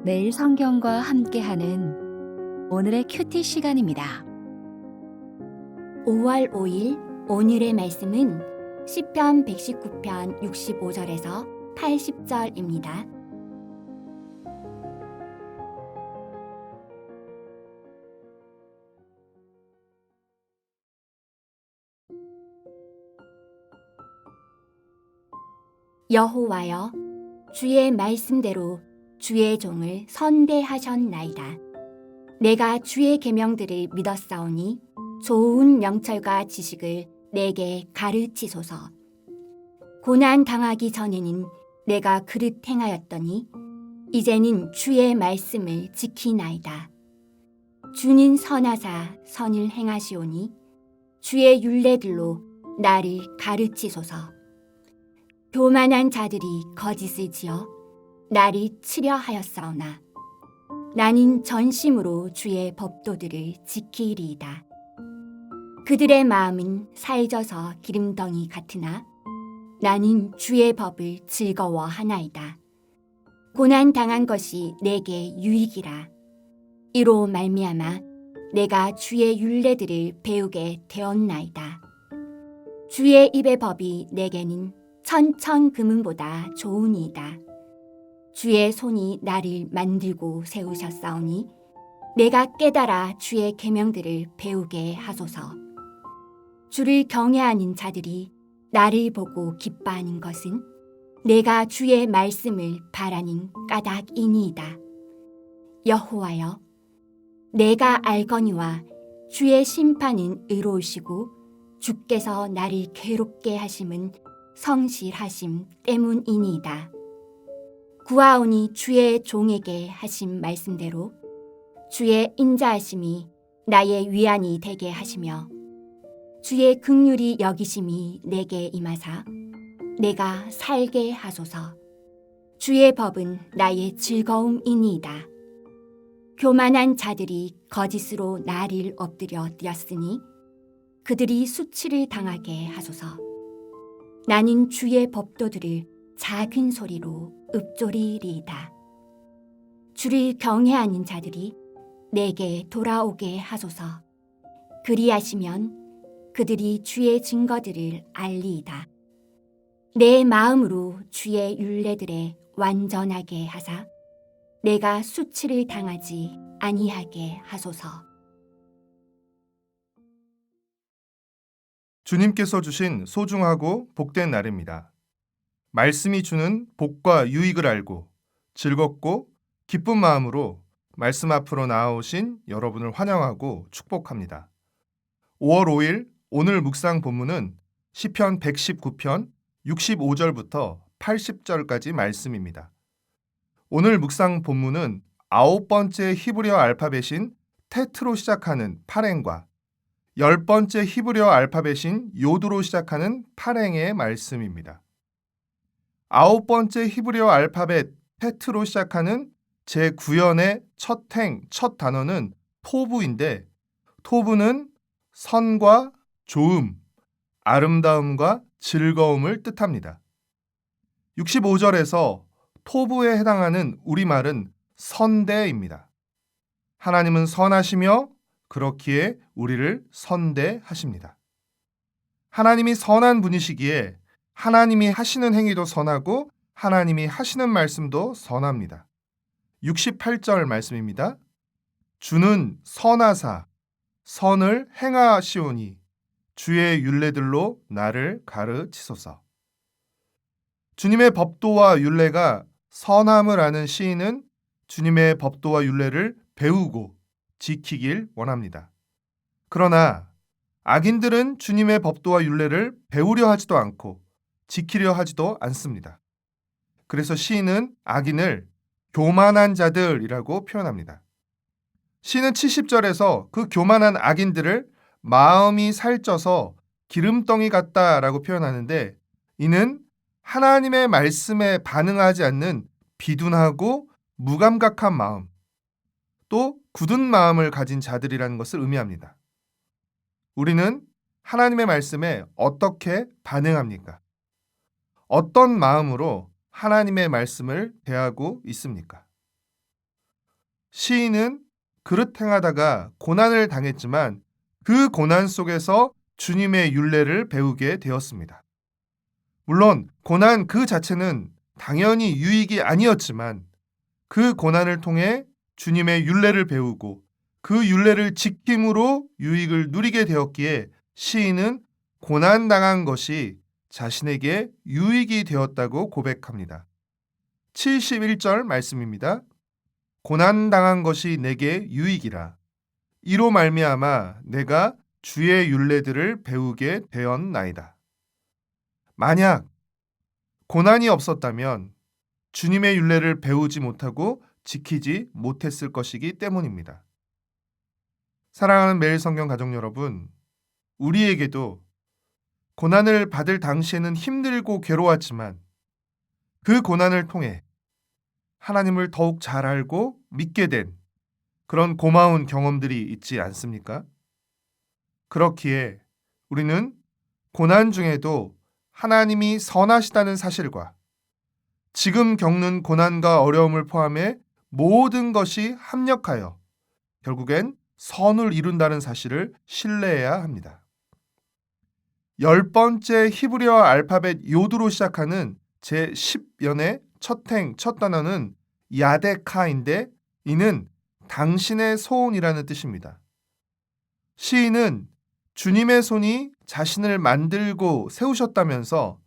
매일 성경과 함께하는 오늘의 큐티 시간입니다. 5월 5일 오늘의 말씀은 시편 119편 65절에서 80절입니다. 여호와여, 주의 말씀대로 주의 종을 선대하셨나이다. 내가 주의 계명들을 믿었사오니 좋은 명철과 지식을 내게 가르치소서. 고난 당하기 전에는 내가 그릇 행하였더니 이제는 주의 말씀을 지키나이다. 주는 선하사 선을 행하시오니 주의 율례들로 나를 가르치소서. 교만한 자들이 거짓을 지어 나를 치려 하였사오나 나는 전심으로 주의 법도들을 지키리이다. 그들의 마음은 살져서 기름덩이 같으나 나는 주의 법을 즐거워하나이다. 고난 당한 것이 내게 유익이라. 이로 말미암아 내가 주의 율례들을 배우게 되었나이다. 주의 입의 법이 내게는 천천 금은보다 좋으니이다. 주의 손이 나를 만들고 세우셨사오니 내가 깨달아 주의 계명들을 배우게 하소서. 주를 경외하는 자들이 나를 보고 기뻐하는 것은 내가 주의 말씀을 바라는 까닭이니이다. 여호와여, 내가 알거니와 주의 심판은 의로우시고 주께서 나를 괴롭게 하심은 성실하심 때문이니이다. 구하오니 주의 종에게 하신 말씀대로 주의 인자하심이 나의 위안이 되게 하시며 주의 긍휼이 여기심이 내게 임하사 내가 살게 하소서. 주의 법은 나의 즐거움이니이다. 교만한 자들이 거짓으로 나를 엎드려 드렸으니 그들이 수치를 당하게 하소서. 나는 주의 법도들을 작은 소리로 읊조리리이다. 주를 경외하는 자들이 내게 돌아오게 하소서. 그리하시면 그들이 주의 증거들을 알리이다. 내 마음으로 주의 율례들에 완전하게 하사 내가 수치를 당하지 아니하게 하소서. 주님께서 주신 소중하고 복된 날입니다. 말씀이 주는 복과 유익을 알고 즐겁고 기쁜 마음으로 말씀 앞으로 나아오신 여러분을 환영하고 축복합니다. 5월 5일 오늘 묵상 본문은 시편 119편 65절부터 80절까지 말씀입니다. 오늘 묵상 본문은 9번째 히브리어 알파벳인 테트로 시작하는 파랭과 10번째 히브리어 알파벳인 요드로 시작하는 파랭의 말씀입니다. 9번째 히브리어 알파벳 테트로 시작하는 제9연의 첫 단어는 토부인데 토부는 선과 좋음, 아름다움과 즐거움을 뜻합니다. 65절에서 토부에 해당하는 우리말은 선대입니다. 하나님은 선하시며 그렇기에 우리를 선대하십니다. 하나님이 선한 분이시기에 하나님이 하시는 행위도 선하고 하나님이 하시는 말씀도 선합니다. 68절 말씀입니다. 주는 선하사 선을 행하시오니 주의 율례들로 나를 가르치소서. 주님의 법도와 율례가 선함을 아는 시인은 주님의 법도와 율례를 배우고 지키길 원합니다. 그러나 악인들은 주님의 법도와 율례를 배우려 하지도 않고 지키려 하지도 않습니다. 그래서 시인은 악인을 교만한 자들이라고 표현합니다. 시는 70절에서 그 교만한 악인들을 마음이 살쪄서 기름덩이 같다라고 표현하는데 이는 하나님의 말씀에 반응하지 않는 비둔하고 무감각한 마음, 또 굳은 마음을 가진 자들이라는 것을 의미합니다. 우리는 하나님의 말씀에 어떻게 반응합니까? 어떤 마음으로 하나님의 말씀을 대하고 있습니까? 시인은 그릇 행하다가 고난을 당했지만 그 고난 속에서 주님의 율례를 배우게 되었습니다. 물론 고난 그 자체는 당연히 유익이 아니었지만 그 고난을 통해 주님의 율례를 배우고 그 율례를 지킴으로 유익을 누리게 되었기에 시인은 고난당한 것이 자신에게 유익이 되었다고 고백합니다. 71절 말씀입니다. 고난당한 것이 내게 유익이라. 이로 말미암아 내가 주의 율례들을 배우게 되었나이다. 만약 고난이 없었다면 주님의 율례를 배우지 못하고 지키지 못했을 것이기 때문입니다. 사랑하는 매일 성경 가족 여러분, 우리에게도 고난을 받을 당시에는 힘들고 괴로웠지만 그 고난을 통해 하나님을 더욱 잘 알고 믿게 된 그런 고마운 경험들이 있지 않습니까? 그렇기에 우리는 고난 중에도 하나님이 선하시다는 사실과 지금 겪는 고난과 어려움을 포함해 모든 것이 합력하여 결국엔 선을 이룬다는 사실을 신뢰해야 합니다. 10번째 히브리어 알파벳 요드로 시작하는 제10연의 첫 단어는 야데카인데 이는 당신의 손이라는 뜻입니다. 시인은 주님의 손이 자신을 만들고 세우셨다면서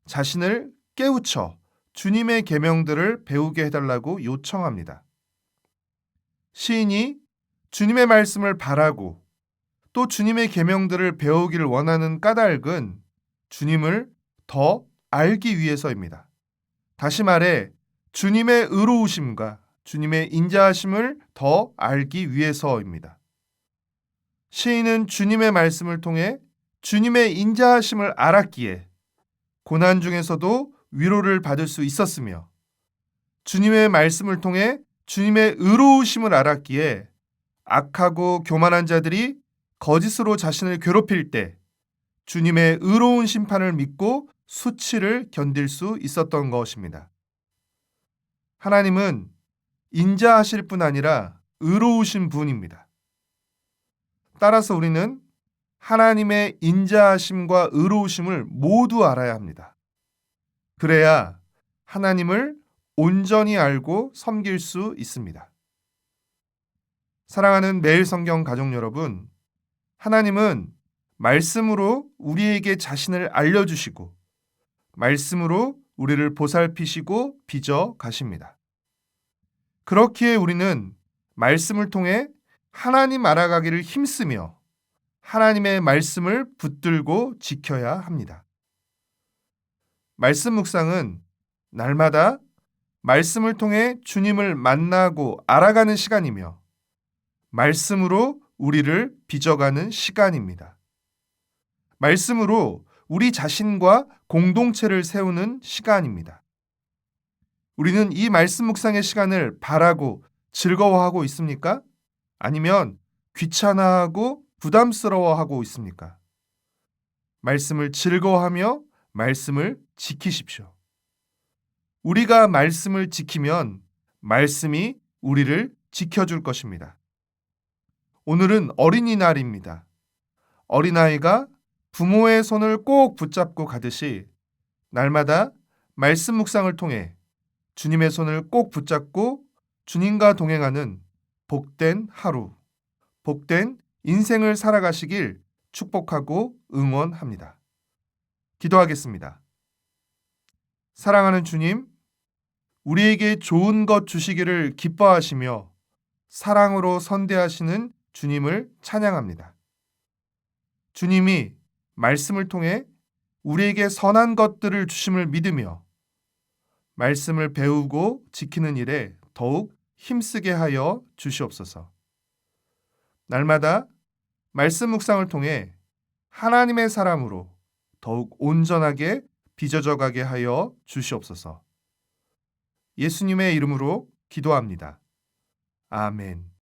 자신을 깨우쳐 주님의 계명들을 배우게 해달라고 요청합니다. 시인이 주님의 말씀을 바라고 또 주님의 계명들을 배우기를 원하는 까닭은 주님을 더 알기 위해서입니다. 다시 말해 주님의 의로우심과 주님의 인자하심을 더 알기 위해서입니다. 시인은 주님의 말씀을 통해 주님의 인자하심을 알았기에 고난 중에서도 위로를 받을 수 있었으며 주님의 말씀을 통해 주님의 의로우심을 알았기에 악하고 교만한 자들이 거짓으로 자신을 괴롭힐 때 주님의 의로운 심판을 믿고 수치를 견딜 수 있었던 것입니다. 하나님은 인자하실 뿐 아니라 의로우신 분입니다. 따라서 우리는 하나님의 인자하심과 의로우심을 모두 알아야 합니다. 그래야 하나님을 온전히 알고 섬길 수 있습니다. 사랑하는 매일 성경 가족 여러분, 하나님은 말씀으로 우리에게 자신을 알려주시고 말씀으로 우리를 보살피시고 빚어 가십니다. 그렇기에 우리는 말씀을 통해 하나님 알아가기를 힘쓰며 하나님의 말씀을 붙들고 지켜야 합니다. 말씀 묵상은 날마다 말씀을 통해 주님을 만나고 알아가는 시간이며 말씀으로 우리를 빚어가는 시간입니다. 말씀으로 우리 자신과 공동체를 세우는 시간입니다. 우리는 이 말씀 묵상의 시간을 바라고 즐거워하고 있습니까? 아니면 귀찮아하고 부담스러워하고 있습니까? 말씀을 즐거워하며 말씀을 지키십시오. 우리가 말씀을 지키면 말씀이 우리를 지켜줄 것입니다. 오늘은 어린이날입니다. 어린아이가 부모의 손을 꼭 붙잡고 가듯이 날마다 말씀 묵상을 통해 주님의 손을 꼭 붙잡고 주님과 동행하는 복된 하루, 복된 인생을 살아가시길 축복하고 응원합니다. 기도하겠습니다. 사랑하는 주님, 우리에게 좋은 것 주시기를 기뻐하시며 사랑으로 선대하시는 주님을 찬양합니다. 주님이 말씀을 통해 우리에게 선한 것들을 주심을 믿으며 말씀을 배우고 지키는 일에 더욱 힘쓰게 하여 주시옵소서. 날마다 말씀 묵상을 통해 하나님의 사람으로 더욱 온전하게 빚어져 가게 하여 주시옵소서. 예수님의 이름으로 기도합니다. 아멘.